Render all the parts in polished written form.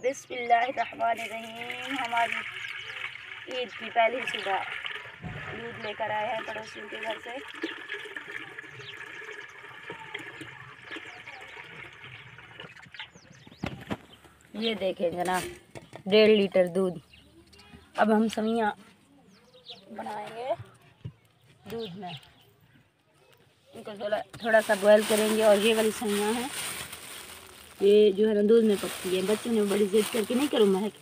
बिस्मिल्लाहिर्रहमानिर्रहीम। हमारी ईद की पहली सुबह दूध लेकर आए हैं पड़ोसियों के घर से। ये देखें जनाब, 1.5 लीटर दूध। अब हम सवियाँ बनाएंगे दूध में, इनको थोड़ा सा बॉयल करेंगे। और ये वाली सवियाँ हैं, ये जो है ना दूध में पकती है। बच्चों ने बड़ी जिद करके नहीं करूँ महक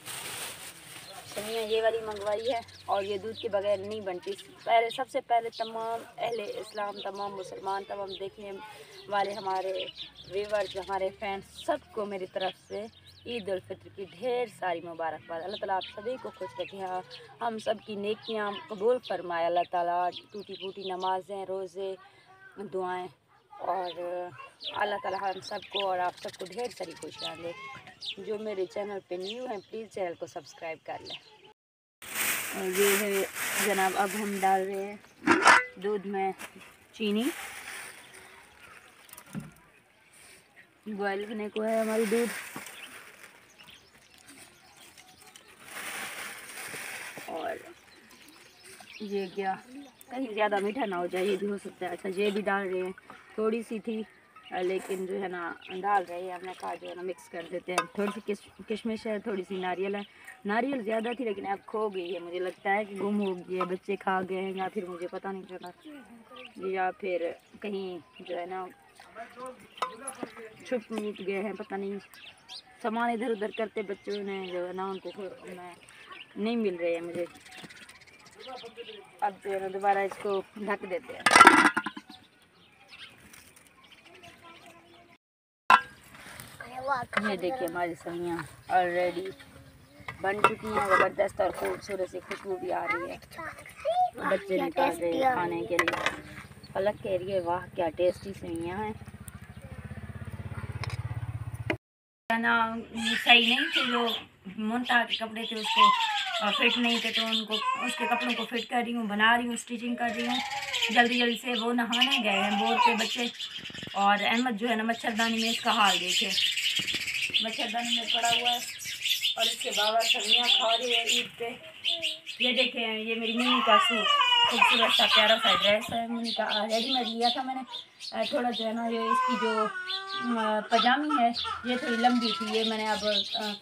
सवियाँ ये वाली मंगवाई है, और ये दूध के बगैर नहीं बनती। सबसे पहले तमाम अहले इस्लाम, तमाम मुसलमान, तमाम देखने वाले हमारे व्यूअर्स, हमारे फैंस, सबको मेरी तरफ से ईद उल फित्र की ढेर सारी मुबारकबाद। अल्लाह ताला आप सभी को खुश रखे, हम सब की नेकियां कबूल फरमाए अल्लाह ताला। टूटी फूटी नमाजें, रोज़े, दुआएं, और अल्लाह ताला हम सबको और आप सबको ढेर सारी खुशियाँ दे। जो मेरे चैनल पे न्यू हैं प्लीज़ चैनल को सब्सक्राइब कर लें। और ये है जनाब, अब हम डाल रहे हैं दूध में चीनी। बॉयल होने को है हमारी दूध। और ये क्या कहीं ज़्यादा मीठा ना हो जाए, ये भी हो सकता है। अच्छा, ये भी डाल रहे हैं, थोड़ी सी थी लेकिन जो है ना डाल रहे हैं। हमने कहा जो है ना मिक्स कर देते हैं। थोड़ी सी किशमिश है, थोड़ी सी नारियल है। नारियल ज़्यादा थी लेकिन अब खो गई है, मुझे लगता है कि गुम हो गई है, बच्चे खा गए हैं, या फिर मुझे पता नहीं चला, या फिर कहीं जो है ना छुप मूट गए हैं, पता नहीं। सामान इधर उधर करते बच्चों ने जो है ना उनको नहीं मिल रहे हैं मुझे। अब जो है ना दोबारा इसको ढक देते हैं। ये देखिए हमारी सवियाँ ऑलरेडी बन चुकी हैं, ज़बरदस्त और खूबसूरत सी खुशबू भी आ रही है। बच्चे निकाल रहे हैं खाने के लिए। पलक कह रही है वाह क्या टेस्टी सवियाँ हैं। ना सही नहीं थे, जो मुंता के कपड़े थे उसको फिट नहीं थे, तो उनको उसके कपड़ों को फिट कर रही हूँ, बना रही हूँ, स्टिचिंग कर रही हूँ जल्दी जल्दी से। वो नहाने गए हैं बोर के बच्चे, और अहमद जो है ना मच्छरदानी में इसका हाल देखे, मच्छरदानी में पड़ा हुआ है। और इसके बाबा सब्जियाँ खा रहे हैं ईद पे। ये देखें, ये मेरी मम्मी का सूट, खूबसूरत सा प्यारा सा ड्रेस है। मम्मी का रेडीमेड लिया था मैंने। थोड़ा जो है ना ये इसकी जो पजामी है ये थोड़ी लंबी थी, ये मैंने अब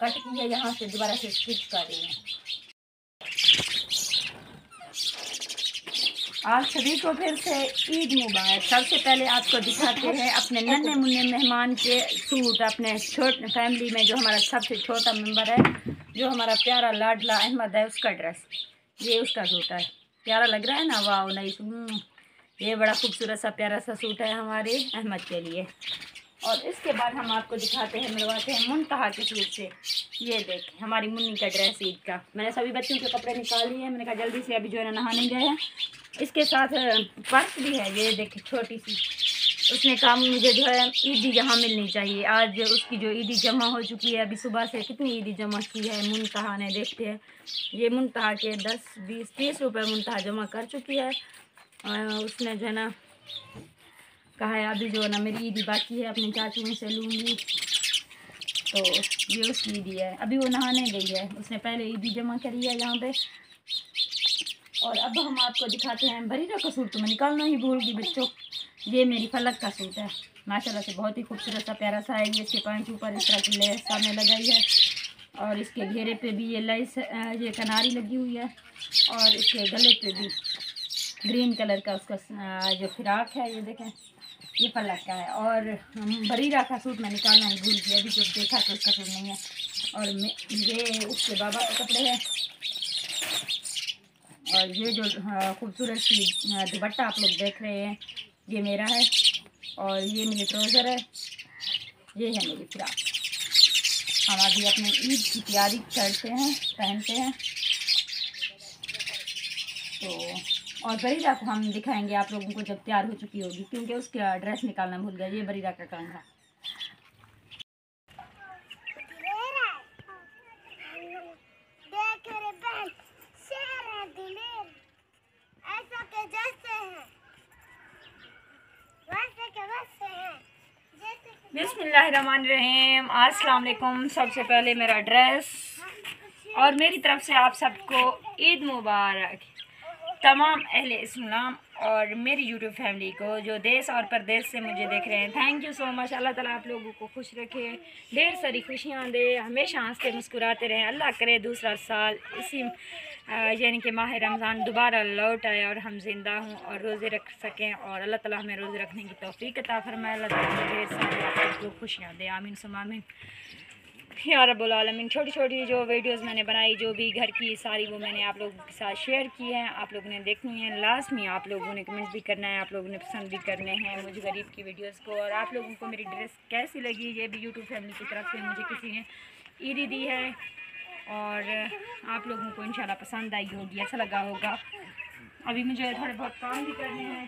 कट की है, यहाँ से दोबारा से स्टिच कर रही हूँ। आप सभी को फिर से ईद मुबारक। सबसे पहले आपको दिखाते हैं अपने नन्हे मुन्ने मेहमान के सूट। अपने छोटे फैमिली में जो हमारा सबसे छोटा मेंबर है, जो हमारा प्यारा लाडला अहमद है, उसका ड्रेस, ये उसका सूट है। प्यारा लग रहा है ना, वाह नहीं। ये बड़ा खूबसूरत सा प्यारा सा सूट है हमारे अहमद के लिए। और इसके बाद हम आपको दिखाते हैं, मिलवाते हैं मुनतहा के सूट से। ये देखें हमारी मुन्नी का ड्रेस ईद का। मैंने सभी बच्चों के कपड़े निकाल लिए हैं, मैंने कहा जल्दी से अभी जो है ना नहाने गए हैं। इसके साथ पर्स भी है, ये देखें छोटी सी। उसने कहा मुझे जो है ईदी जमा मिलनी चाहिए। आज उसकी जो ईदी जमा हो चुकी है, अभी सुबह से कितनी ईदी जमा की है मुनतहा ने, देखते हैं। ये मुनतहा के 10, 20, 30 रुपये मुनतहा जमा कर चुकी है। उसने जो है ना कहा है अभी जो है ना मेरी ईदी बाकी है, अपने चाचू से लूँगी। तो ये उसकी ईदी है, अभी वो नहाने गई है, उसने पहले ईदी जमा करी है यहाँ पे। और अब हम आपको दिखाते हैं बरीरा का सूट, तो मैं निकालना ही भूल गई बच्चों। ये मेरी फलक का सूट है, माशाल्लाह से बहुत ही खूबसूरत सा प्यारा सा है। ये इसके पैंट ऊपर इस तरह की लेस सामने लगाई है, और इसके घेरे पे भी ये लेस, ये कनारी लगी हुई है, और इसके गले पे भी ग्रीन कलर का उसका जो फिराक है, ये देखें ये फलक का है। और बरीरा का सूट मैं निकालना ही भूल गई, अभी जब देखा तो उसका सूट नहीं है। और ये उसके बाबा के कपड़े हैं। और ये जो खूबसूरत सी दुपट्टा आप लोग देख रहे हैं, ये मेरा है। और ये मेरे ट्राउज़र है, ये है मेरी फ्रॉक। हम अभी अपने ईद की तैयारी करते हैं, पहनते हैं। तो और बरीरा को हम दिखाएंगे आप लोगों को जब तैयार हो चुकी होगी, क्योंकि उसका ड्रेस निकालना भूल गया। ये बरीरा का काम था। ऐसा के जैसे हैं, वैसे के वैसे हैं, जैसे बिस्मिल्लाहिर्रहमानिर्रहीम। अस्सलाम वालेकुम। सबसे पहले मेरा ड्रेस और मेरी तरफ से आप सबको ईद मुबारक। तमाम अहले इस्लाम और मेरी यूट्यूब फैमिली को जो देश और परदेश से मुझे देख रहे हैं, थैंक यू सो मच। अल्लाह ताला आप लोगों को खुश रखे, ढेर सारी खुशियाँ दे, हमेशा हंसते मुस्कुराते रहें। अल्लाह करे दूसरा साल इसी यानी कि माह रमज़ान दोबारा लौट आए और हम जिंदा हों और रोज़े रख सकें, और अल्लाह ताला हमें रोज़े रखने की तौफीक अता फरमाए। अल्लाह ताला हमें ढेर सारी आप लोग खुशियाँ दे, आमीन सुम आमीन या रब्बुल आलमीन। छोटी छोटी जो वीडियोस मैंने बनाई, जो भी घर की सारी, वो मैंने आप लोगों के साथ शेयर की है। आप लोगों ने देखनी है, लास्ट में आप लोगों ने कमेंट्स भी करना है, आप लोगों ने पसंद भी करने हैं मुझे गरीब की वीडियोस को। और आप लोगों को मेरी ड्रेस कैसी लगी, ये भी यूट्यूब फैमिली की तरफ से मुझे किसी ने ईदी दी है और आप लोगों को इंशाल्लाह पसंद आई होगी, अच्छा लगा होगा। अभी मुझे थोड़े बहुत काम भी करने हैं।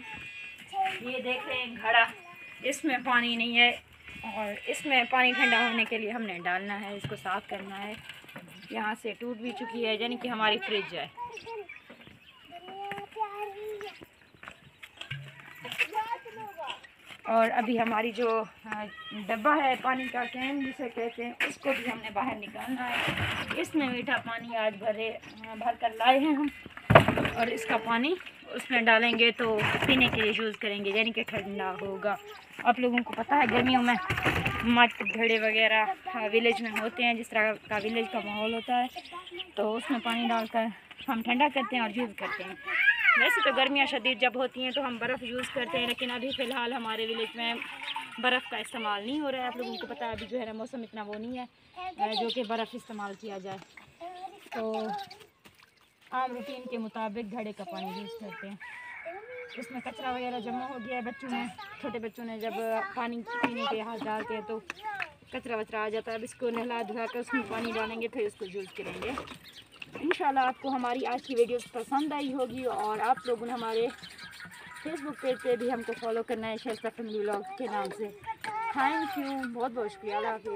ये देख रहे हैं घड़ा, इसमें पानी नहीं है और इसमें पानी ठंडा होने के लिए हमने डालना है, इसको साफ़ करना है। यहाँ से टूट भी चुकी है, यानी कि हमारी फ्रिज है। और अभी हमारी जो डब्बा है पानी का, कैन जिसे कहते हैं, उसको भी हमने बाहर निकालना है। इसमें मीठा पानी आज भर कर लाए हैं हम, और इसका पानी उसमें डालेंगे तो पीने के लिए यूज़ करेंगे, यानी कि ठंडा होगा। आप लोगों को पता है गर्मियों में मट घड़े वगैरह विलेज में होते हैं, जिस तरह का विलेज का माहौल होता है, तो उसमें पानी डालकर हम ठंडा करते हैं और यूज़ करते हैं। वैसे तो गर्मियाँ शदीद जब होती हैं तो हम बर्फ़ यूज़ करते हैं, लेकिन अभी फ़िलहाल हमारे विलेज में बर्फ़ का इस्तेमाल नहीं हो रहा है। आप लोगों को पता है अभी जो है ना मौसम इतना वो नहीं है जो कि बर्फ़ इस्तेमाल किया जाए, तो आम रूटीन के मुताबिक घड़े का पानी यूज़ करते हैं। उसमें कचरा वगैरह जमा हो गया है, बच्चों ने, छोटे बच्चों ने जब पानी पीने के हाथ डालते हैं तो कचरा वचरा आ जाता है। अब इसको नहला धुला कर उसमें पानी डालेंगे, फिर उसको यूज़ करेंगे। इंशाल्लाह आपको हमारी आज की वीडियोस पसंद आई होगी, और आप लोगों ने हमारे फेसबुक पेज पे भी हमको फॉलो करना है, शेल्टर फैमिली व्लॉग्स के नाम से। थैंक यू, बहुत बहुत शुक्रिया। अल्लाह हाफ़िज़।